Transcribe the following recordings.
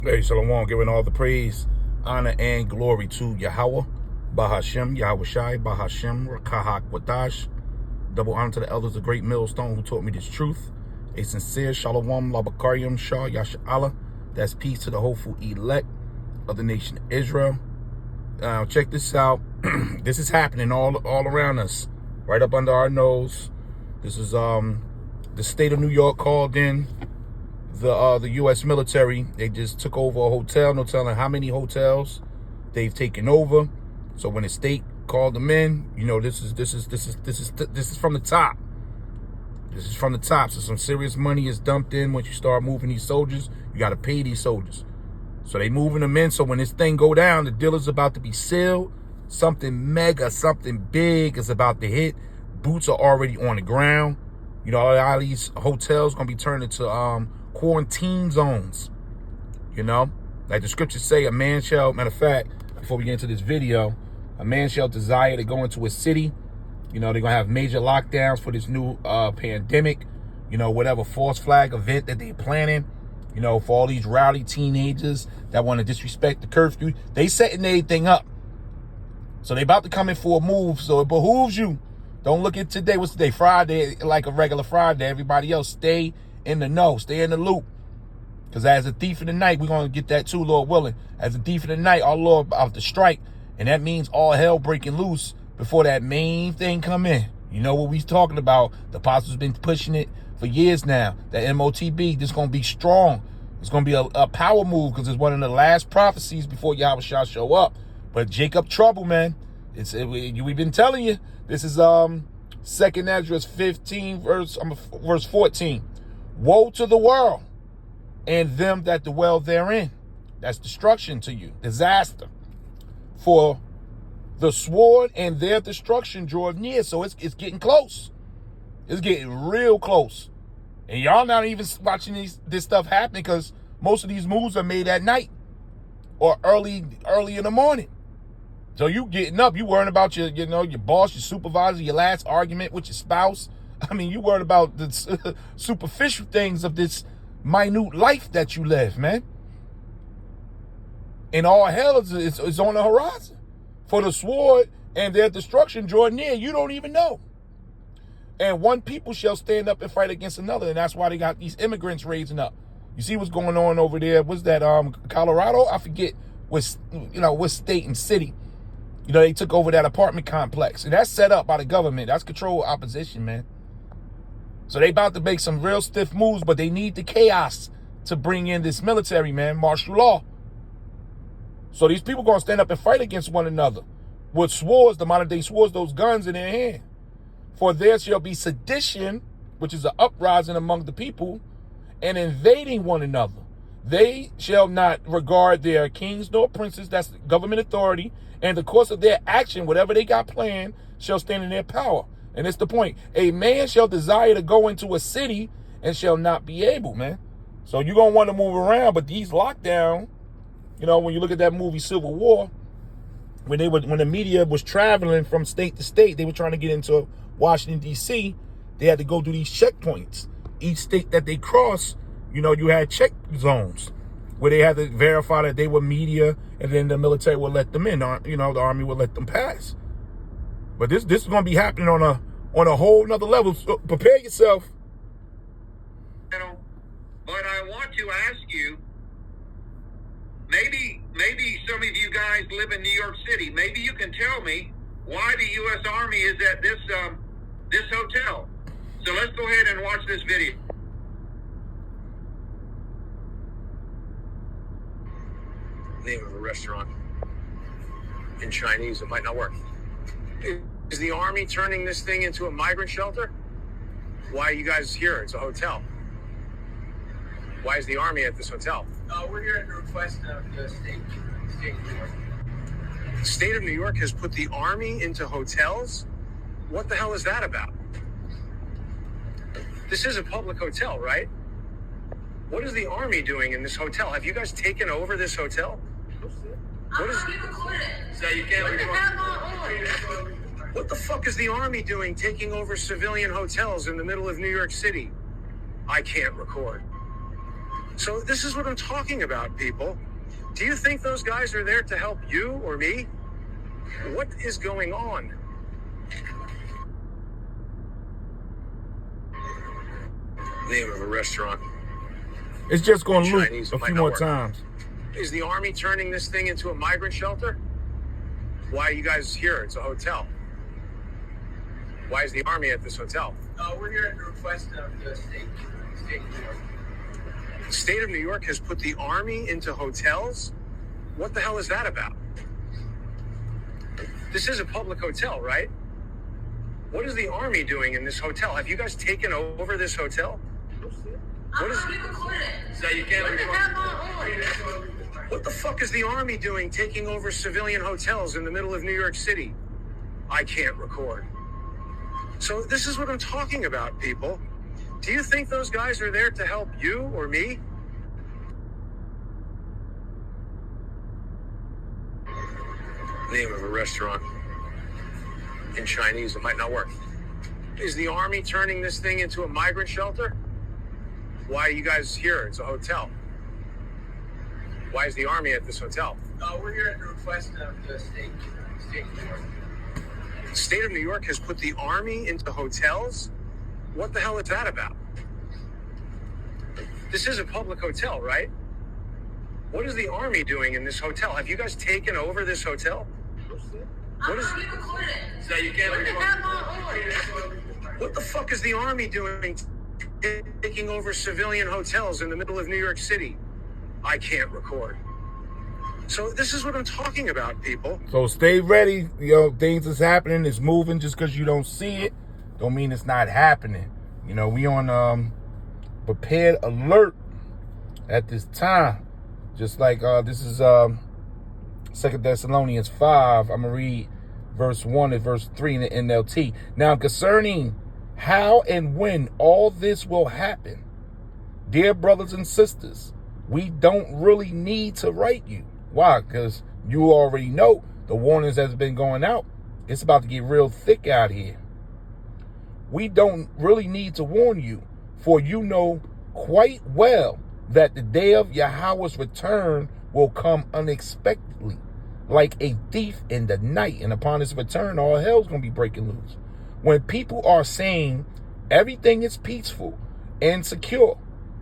Hey, Shalom, giving all the praise, honor, and glory to Yahweh, Bahashem, Yahweh Shai, Bahashem, Rakahak Wadash. Double honor to the elders of Great Millstone who taught me this truth. A sincere Shalom, Labakaryam, Shah, Yasha Allah. That's peace to the hopeful elect of the nation of Israel. Check this out. This is happening all around us, right up under our nose. This is the state of New York called in the U.S. military. They just took over a hotel. No telling how many hotels they've taken over. So when the state called them in, you know, this is from the top. This is from the top. So some serious money is dumped in. Once you start moving these soldiers, you got to pay these soldiers. So they moving them in. So when this thing go down, the deal is about to be sealed. Something mega, something big is about to hit. Boots are already on the ground. You know, all these hotels gonna be turned into quarantine zones. You know, like the scriptures say, a man shall, matter of fact, before we get into this video, a man shall desire to go into a city. You know, they're gonna have major lockdowns for this new pandemic. You know, whatever false flag event that they're planning. You know, for all these rowdy teenagers that want to disrespect the curfew, they setting everything up. So they about to come in for a move. So it behooves you. Don't look at today. What's today? Friday, like a regular Friday. Everybody else, stay in the know. Stay in the loop. Because as a thief in the night, we're going to get that too, Lord willing. As a thief in the night, our Lord about to strike. And that means all hell breaking loose before that main thing come in. You know what we talking about. The apostles been pushing it for years now. That MOTB, this going to be strong. It's going to be a power move because it's one of the last prophecies before Yahweh shall show up. But Jacob trouble, man. We've been telling you. This is 2nd Esdras 15, verse 14. Woe to the world and them that dwell therein. That's destruction to you, disaster. For the sword and their destruction draweth near. So it's getting close. It's getting real close. And y'all not even watching this stuff happening because most of these moves are made at night or early in the morning. So you getting up, you worrying about your boss, your supervisor, your last argument with your spouse. I mean, you worried about the superficial things of this minute life that you live, man. And all hell is on the horizon. For the sword and their destruction draw near, you don't even know. And one people shall stand up and fight against another. And that's why they got these immigrants raising up. You see what's going on over there. What's that, Colorado? I forget what state and city. You know, they took over that apartment complex. And that's set up by the government. That's controlled opposition, man. So they about to make some real stiff moves, but they need the chaos to bring in this military, man, martial law. So these people going to stand up and fight against one another with swords, the modern day swords, those guns in their hand. For there shall be sedition, which is an uprising among the people, and invading one another. They shall not regard their kings nor princes, that's government authority, and the course of their action, whatever they got planned, shall stand in their power. And it's the point. A man shall desire to go into a city and shall not be able, man. So you're going to want to move around, but these lockdown, you know, when you look at that movie Civil War, when the media was traveling from state to state, they were trying to get into Washington, D.C., they had to go through these checkpoints. Each state that they crossed, you know, you had check zones where they had to verify that they were media, and then the military would let them in. You know, the army would let them pass. But this is going to be happening on a whole nother level. So prepare yourself. But I want to ask you, maybe some of you guys live in New York City. Maybe you can tell me why the U.S. Army is at this hotel. So let's go ahead and watch this video. Name of a restaurant in Chinese, it might not work. Is the Army turning this thing into a migrant shelter? Why are you guys here? It's a hotel. Why is the Army at this hotel? We're here at the request of the state of New York. The state of New York has put the Army into hotels? What the hell is that about? This is a public hotel, right? What is the Army doing in this hotel? Have you guys taken over this hotel? What is? So you can't record. What the fuck is the Army doing taking over civilian hotels in the middle of New York City? I can't record. So this is what I'm talking about, people. Do you think those guys are there to help you or me? What is going on? Name of a restaurant. It's just going to Chinese, loop it a might few not more work. times. Is the Army turning this thing into a migrant shelter? Why are you guys here? It's a hotel. Why is the Army at this hotel? We're here at the request of the state of New York. The state of New York has put the Army into hotels? What the hell is that about? This is a public hotel, right? What is the Army doing in this hotel? Have you guys taken over this hotel? What is? So you can't record. What the fuck is the Army doing taking over civilian hotels in the middle of New York City? I can't record. So this is what I'm talking about, people. Do you think those guys are there to help you or me? Name of a restaurant. In Chinese, it might not work. Is the Army turning this thing into a migrant shelter? Why are you guys here? It's a hotel. Why is the Army at this hotel? We're here at the request of the state of New York. The state of New York has put the Army into hotels? What the hell is that about? This is a public hotel, right? What is the Army doing in this hotel? Have you guys taken over this hotel? What is? So you can't record. What the fuck is the Army doing taking over civilian hotels in the middle of New York City? I can't record. So this is what I'm talking about, people. So stay ready. You know, things is happening. It's moving. Just because you don't see it, don't mean it's not happening. You know, we on prepared alert at this time. Just like this is 2 Thessalonians 5. I'm going to read verse 1 and verse 3 in the NLT. Now, concerning how and when all this will happen, dear brothers and sisters, we don't really need to write you. Why? Because you already know the warnings has been going out. It's about to get real thick out here. We don't really need to warn you, for you know quite well that the day of Yahweh's return will come unexpectedly, like a thief in the night. And upon his return, all hell's going to be breaking loose. When people are saying everything is peaceful and secure,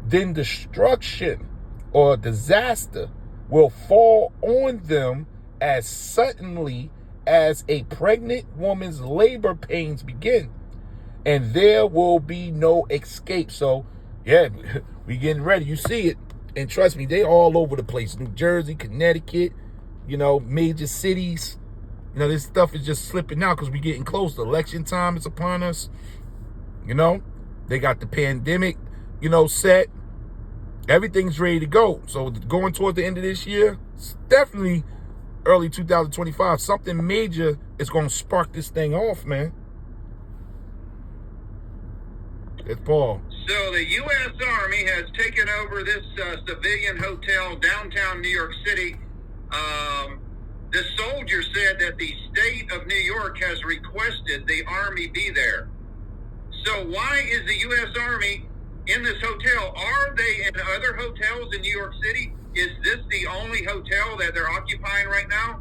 then destruction or disaster will fall on them as suddenly as a pregnant woman's labor pains begin, and there will be no escape. So, yeah, we getting ready. You see it, and trust me, they all over the place. New Jersey, Connecticut, you know, major cities. You know, this stuff is just slipping out because we getting close. The election time is upon us. You know, they got the pandemic, you know, set. Everything's ready to go. So going toward the end of this year, it's definitely early 2025. Something major is going to spark this thing off, man. It's Paul. So the U.S. Army has taken over this civilian hotel downtown New York City. The soldier said that the state of New York has requested the Army be there. So why is the U.S. Army in this hotel? Are they in other hotels in New York City? Is this the only hotel that they're occupying right now?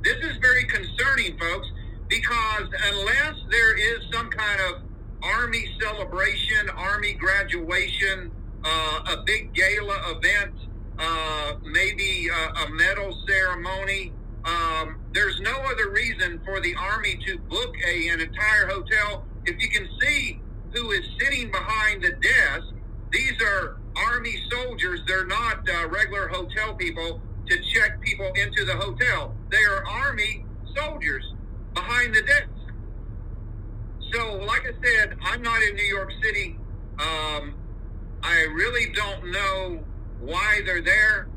This is very concerning, folks, because unless there is some kind of Army celebration, Army graduation, a big gala event, maybe a medal ceremony, there's no other reason for the Army to book an entire hotel. If you can see who is sitting behind the desk, these are Army soldiers. They're not regular hotel people to check people into the hotel. They are Army soldiers behind the desk. So, like I said, I'm not in New York City. I really don't know why they're there,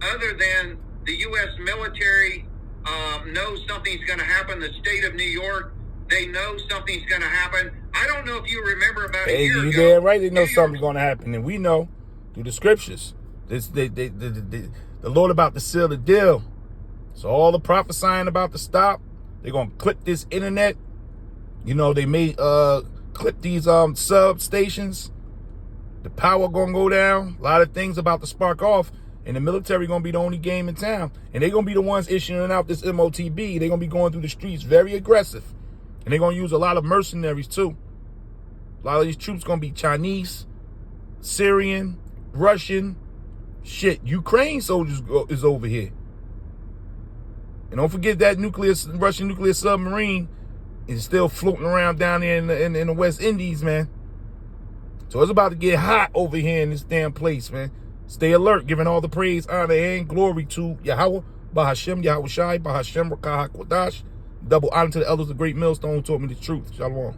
other than the U.S. military knows something's going to happen. The state of New York, they know something's going to happen. I don't know if you remember about a year ago. They're right. They know something's going to happen, and we know through the scriptures. The Lord about to seal the deal. So all the prophesying about to stop. They're going to clip this internet. You know, they may clip these substations. The power gonna go down. A lot of things about to spark off. And the military gonna be the only game in town. And they're gonna be the ones issuing out this MOTB. They're gonna be going through the streets very aggressive. And they're gonna use a lot of mercenaries too. A lot of these troops gonna be Chinese, Syrian, Russian, shit, Ukraine soldiers is over here. And don't forget that Russian nuclear submarine is still floating around down there in the West Indies, man. So it's about to get hot over here in this damn place, man. Stay alert, giving all the praise, honor, and glory to Yahweh, Bahashem, Yahweh Shai, Bahashem, Rakah HaKodash. Double honor to the elders of the great millstone who taught me the truth. Shalom.